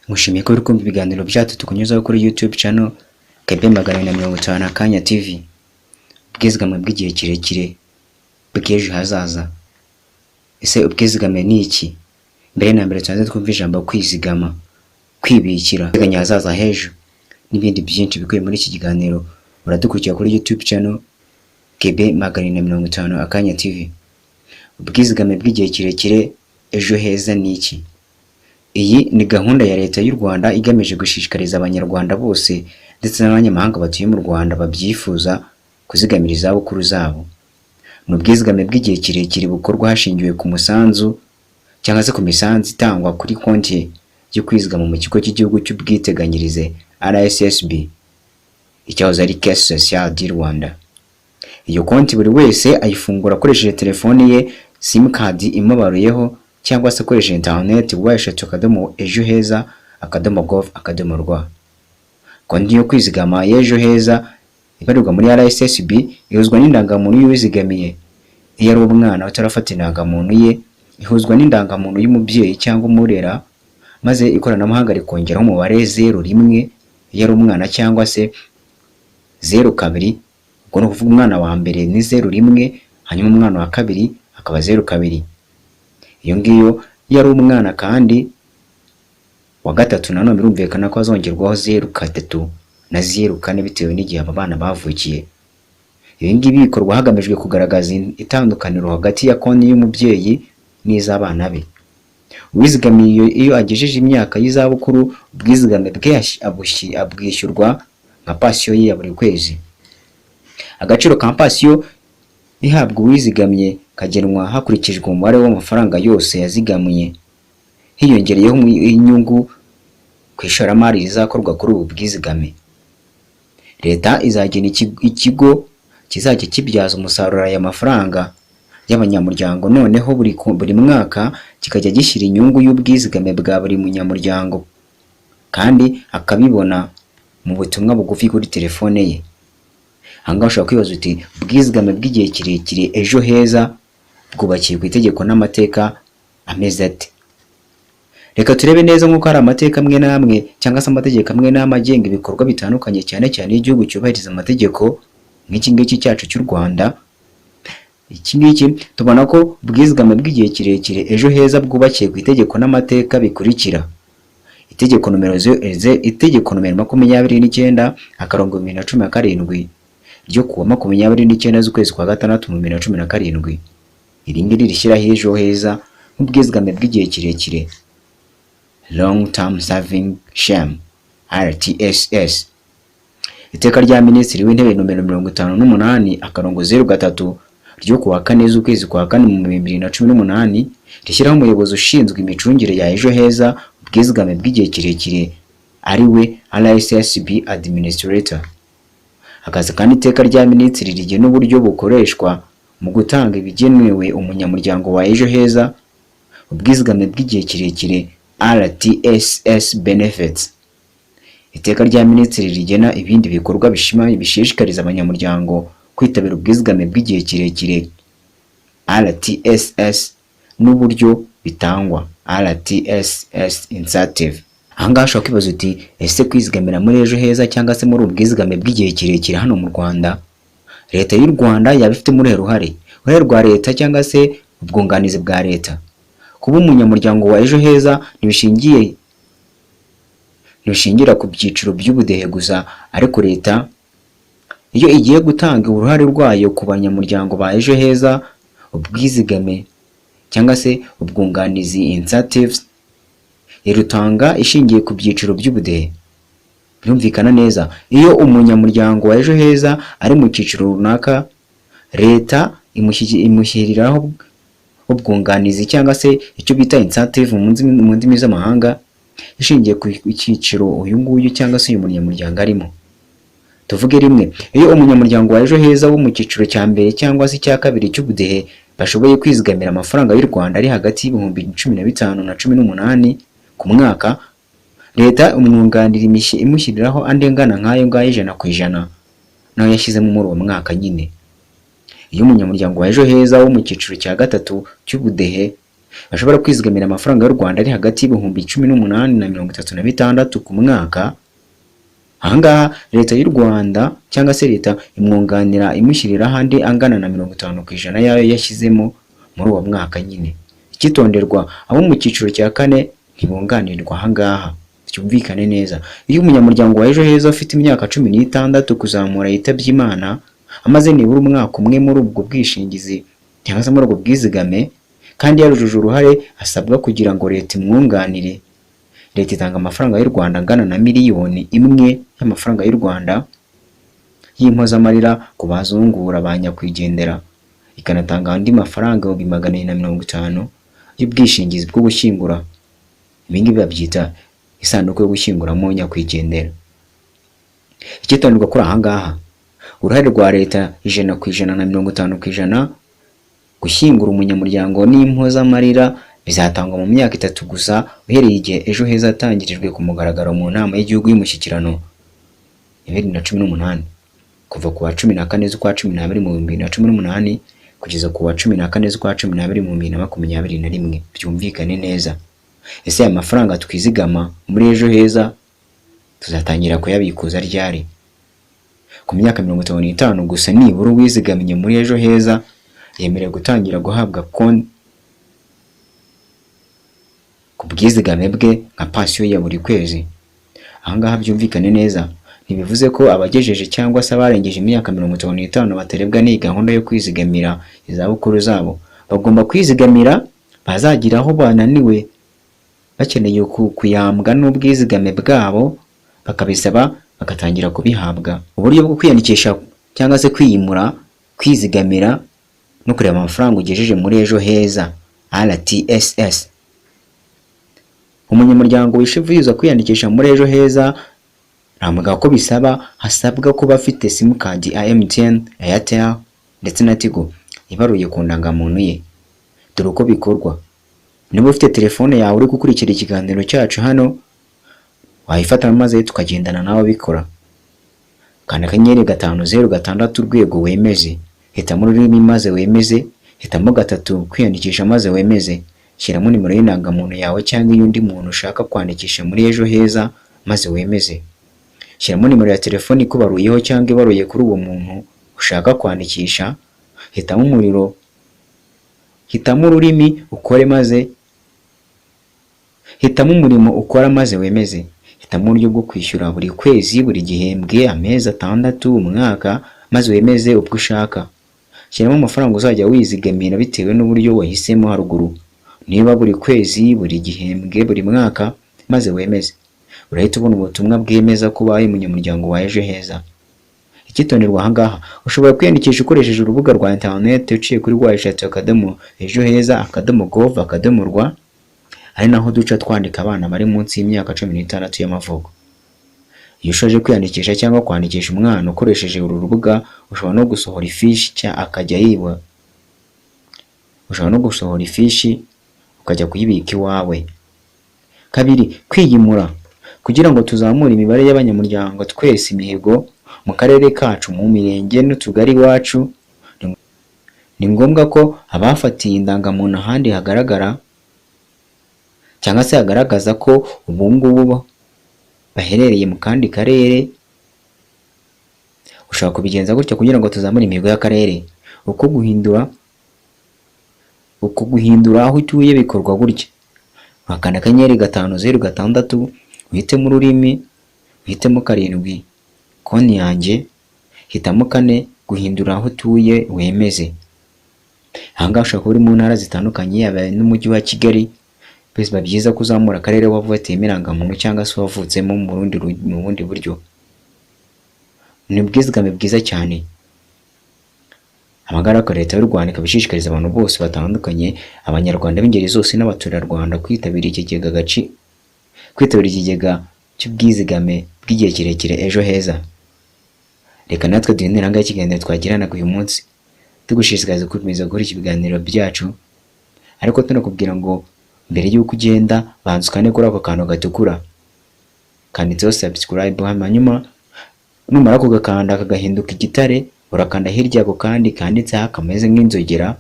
Ngushimiye ko uri kumva ibiganiro byacu tukunyuzaho kuri YouTube channel KB 250 Akanya TV. Ubwizigame bw'igihe kirekire bw'ejo hazaza. Ese ubwizigame ni iki? Mbere na mbere tuanze twumva ijambo kwizigama, kwibikira, teganya hazaza hejo n'ibindi byinshi bikuye muri iki kiganiro. Uradukurikira kuri YouTube channel KB 250 Akanya TV. Ubwizigame bw'igihe kirekire ejo heza ni iki? Iyi ni gahunda ya leta y'u Rwanda igamije gushishikariza abanyarwanda bose ndetse n'abanyamahanga batuye mu Rwanda babyifuza kuzigamira izabukuru zabo. Mu bwizigame bw'igihe kirekire bukorwa hashingiwe ku musanzu cyangwa se ku misanzu itangwa kuri konti yo kwizigama mu kigo cy'igihugu cy'ubwiteganyirize RSSB, icyahoze ari Caisse Sociale du Rwanda. Iyo konti buri wese ayifungura akoresheje telefone ye, SIM card imubaruyeho cyangwa se akoresheje internet www.ejoheza.gov.rw. Konti yo kwizigama y'ejo heza ibarirwa muri RSSB ihuzwa n'indangamuntu y'uwizigamiye. Iyo ari umwana utarafata indangamuntu ye, ihuzwa n'indangamuntu y'umubyeyi cyangwa umurera, maze ikoranabuhanga rikongeraho umubare 01 iyo ari umwana, cyangwa se 02, ubwo no kuvuga umwana wa mbere ni 01, hanyuma umwana wa kabiri akaba 02. Iyo ngiyo yari umwana kandi wa gatatu nanone birumvikana ko azongerwaho 03 na 04 bitewe n'igihe aba bana bavukiye. Ibi ngibi bikorwa hagamijwe kugaragaza itandukaniro hagati ya konti y'umubyeyi n'iz'abana be. Uwizigamiye iyo agejeje imyaka y'izabukuru, ubwizigame bwe abwishyurwa nka pasiyo ye ya buri kwezi. Agaciro ka pasiyo ihabwa uwizigamye kagenwa hakurikijwe umubare w'amafaranga yose yazigamuye, hiyongereyeho inyungu ku ishoramari rizakorwa kuri ubu bwizigame. Leta izagena ikigo kizajya kibyaza umusaruro aya mafaranga y'abanyamuryango, noneho buri mwaka kikajya gishyira inyungu y'ubwizigame bwa buri munyamuryango kandi akabibona mu butumwa bugufi kuri telefone ye. Hanga ushobora kwibaza uti ubwizigame bw'igihe kirekire ejo heza bwubakiye ku itegeko n'amateka ameze ate? Reka turebe neza nk'uko hari amateka amwe n'amwe cyangwa se amategeko amwe n'amwe agenga ibikorwa bitandukanye, cyane cyane igihugu cyubahiriza amategeko nk'iki ngiki cyacu cy'u Rwanda. Iki ngiki tubona ko ubwizigame bw'igihe kirekire ejo heza bwubakiye ku itegeko n'amateka bikurikira: itegeko nomero 29/2017 ryo kuwa 29 z'ukwezi kwa gatandatu 2017. Iri ngiri rishyiraho ejo heza nk'ubwizigame bw'igihe kirekire, long term saving scheme RTSS. Iteka rya Minisitiri w'Intebe nomero 58/03 ryo kuwa 4 z'ukwezi kwa 4 2018 rishyiraho umuyobozi ushinzwe imicungire ya ejo heza, ubwizigame bw'igihe kirekire, ari we RSSB administrator. Hakaza kandi iteka rya Minisitiri rigena uburyo bukoreshwa mu gutanga ibigenewe umunyamuryango wa ejo heza, ubwizigame bw'igihe kirekire RTSS benefits. Iteka rya Minisitiri rigena ibindi bikorwa bishishikariza abanyamuryango kwitabira ubwizigame bw'igihe kirekire RTSS n'uburyo bitangwa RTSS incentive. Ahangaha ushobora kwibaza uti ese kwizigamira muri ejo heza cyangwa se muri ubwizigame bw'igihe kirekire hano mu Rwanda, leta y'u Rwanda yabifite muri uruhare rwa leta cyangwa se ubwunganizi bwa leta? Kuba umunyamuryango wa ejo heza ntibishingira ku byiciro by'ubudehe gusa, ariko leta iyo igiye gutanga uruhare rwayo ku banyamuryango ba ejo heza, ubwizigame cyangwa se ubwunganizi incentives, irutanga ishingiye ku byiciro by'ubudehe. Birumvikana neza, iyo umunyamuryango wa ejo heza ari mu cyiciro runaka, leta imushyiriraho ubwunganizi cyangwa se icyo bita incentive mu ndimi z'amahanga, ishingiye ku cyiciro uyu nguyu cyangwa se uyu munyamuryango arimo. Tuvuge rimwe, iyo umunyamuryango wa ejo heza wo mu cyiciro cya mbere cyangwa se cya kabiri cy'ubudehe bashoboye kwizigamira amafaranga y'u Rwanda ari hagati y'ibihumbi 15 na 18 ku mwaka, leta umwunganira imushyiriraho andengana nk'ayo ngayo 100% nayo yashyizemo muri uwo mwaka nyine. Iyo umunyamuryango wa ejo heza wo mu cyiciro cya gatatu cy'ubudehe bashobora kwizigamira amafaranga y'u Rwanda ari hagati y'ibihumbi 18 na 36 ku mwaka. Ahangaha leta y'u Rwanda cyangwa se leta imwunganira imushyirira ahandi angana na 50% yayo yashyizemo muri uwo mwaka nyine. Ikitonderwa, abo mu cyiciro cya kane ntibunganirwa ahangaha. Cyumvikane neza, iyo umunyamuryango wa Ejo Heza ufite imyaka 16 kuzamura yitabye Imana, amaze nibura umwaka umwe muri ubwo bwishingizi cyangwa se muri ubwo bwizigame, kandi yarujuje uruhare asabwa kugira ngo leta imwunganire, leta itanga amafaranga y'u Rwanda angana na miliyoni 1 y'amafaranga y'u Rwanda y'impozamarira ku bazungura ba nyakwigendera, ikanatanga andi mafaranga 250 y'ubwishingizi bwo gushyingura. Ibingibi babyita isanduku yo gushyinguramo nyakwigendera. Ikitonderwa kuri ahangaha, uruhare rwa leta 100% na 50% gushyingura umunyamuryango n'impozamarira bizatangwa mu myaka 3 gusa uhereye igihe Ejo Heza yatangirijwe ku mugaragaro mu nama y'igihugu y'umushyikirano ya 2018, kuva ku wa 14 z'ukwa 12 mu 2018 kugeza ku wa 14 z'ukwa 12 mu 2021. Byumvikane neza. Ese aya mafaranga twizigama muri Ejo Heza tuzatangira kuyabikuza ryari? Ku myaka 55 gusa nibura uwizigamiye muri Ejo Heza yemerewe gutangira guhabwa konti ku bwizigame bwe nka pansiyo ya buri kwezi. Ahangaha byumvikane neza, ntibivuze ko abagejeje cyangwa se abarengeje imyaka 55 batarebwa n'iyi gahunda yo kwizigamira izabukuru zabo. Bagomba kwizigamira, bazagira aho bananiwe bakeneye kuyambwa n'ubwizigame bwabo bakabisaba bagatangira kubihabwa. Uburyo bwo kwiyandikisha cyangwa se kwiyimura, kwizigamira no kureba amafaranga ugejeje muri Ejo Heza RTSS. Umunyamuryango wishivuza kwiyandikisha muri Ejo Heza ntamuga ko bisaba, hasabwa kuba afite simukadi ya MTN, Airtel ndetse na Tigo ibaruye ku ndangamuntu ye. Dore uko bikorwa. Niba ufite telefone yawe uri gukurikira ikiganiro cyacu hano, wayifata maze tukagendana nawe bikora. Kanda akanyenyeri 506 urwego wemeze, hitamo ururimi maze wemeze, hitamo 3 kwiyandikisha maze wemeze, shyiramo nimero y'indangamuntu yawe cyangwa iy'undi muntu ushaka kwandikisha muri Ejo Heza maze wemeze. Shyiramo nimero ya telefoni ikubaruyeho cyangwa ibaruye kuri uwo muntu ushaka kwandikisha, hitamo umuriro, hitamo ururimi ukore maze hitamo umurimo ukora maze wemeze, hitamo uburyo bwo kwishyura buri kwezi, buri gihembwe, amezi 6, umwaka maze wemeze ubwo ushaka. Shyiramo amafaranga uzajya wizigamira bitewe n'uburyo wahisemo haruguru, niba buri kwezi, buri gihembwe, buri mwaka maze wemeze. Urahita ubona ubutumwa bwemeza ko ubaye umunyamuryango wa Ejo Heza. Ikitonderwa ahangaha, ushobora kwiyandikisha ukoresheje urubuga rwa internet uciye kuri www.ejoheza.gov.rw, ari naho duca twandika abana bari munsi y'imyaka 16 y'amavuko. Iyo ushoje kwiyandikisha cyangwa kwandikisha umwana ukoresheje uru rubuga, ushobora no gusohora ifishi akajya yiba. Ushobora no gusohora ifishi ukajya kuyibika iwawe. Kabiri, kwiyimura. Kugira ngo tuzamure imibare y'abanyamuryango twese imihigo mu karere kacu, mu mirenge n'utugari wacu, ni ngombwa ko abafatiye indangamuntu ahandi hagaragara cyangwa se hagaragaza ko ubungubu baherereye mu kandi karere. Ushaka kubigenza gutyo kugira ngo tuzamure imihigo y'akarere. Uko guhindura aho utuye bikorwa gutya. Wakanda akanyenyeri 506, uhitemo ururimi, uhitemo 7 konti yanjye, hitamo 4 guhindura aho utuye wemeze. Ahangaha ushaka uri mu ntara zitandukanye yaba n'umujyi wa Kigali, biba byiza kuzamura akarere wavutse imirangamuntu cyangwa se wavutsemo mu bundi buryo. Ni ubwizigame bwiza cyane. Amagaraka leta y'u Rwanda ikabishishikariza abantu bose batandukanye, abanyarwanda b'ingeri zose n'abaturarwanda kwitabira ikigega cy'ubwizigame bw'igihe kirekire Ejo Heza. Reka natwe duhiniranga ikiganiro twagirana uyu munsi, tugushishikariza gukomeza gukora ibiganiro byacu, ariko tunakubwira ngo mbere y'uko ugenda banza ukane kuri ako kantu gatukura kanditseho subscribe, hanyuma numara kugakanda kagahinduka igitare, urakanda hirya ako kandi kanditseho kameze nk'inzogera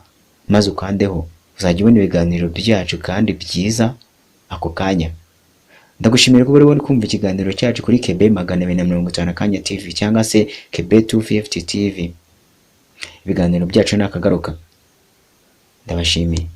maze ukandeho. uzajya ubona ibiganiro byacu kandi byiza ako kanya. Ndagushimira kuba uri kumva ikiganiro cyacu kuri Kebe 250 Akanya TV cyangwa se Kebe 250 TV. Ibiganiro byacu nakagaruka. Ndabashimiye.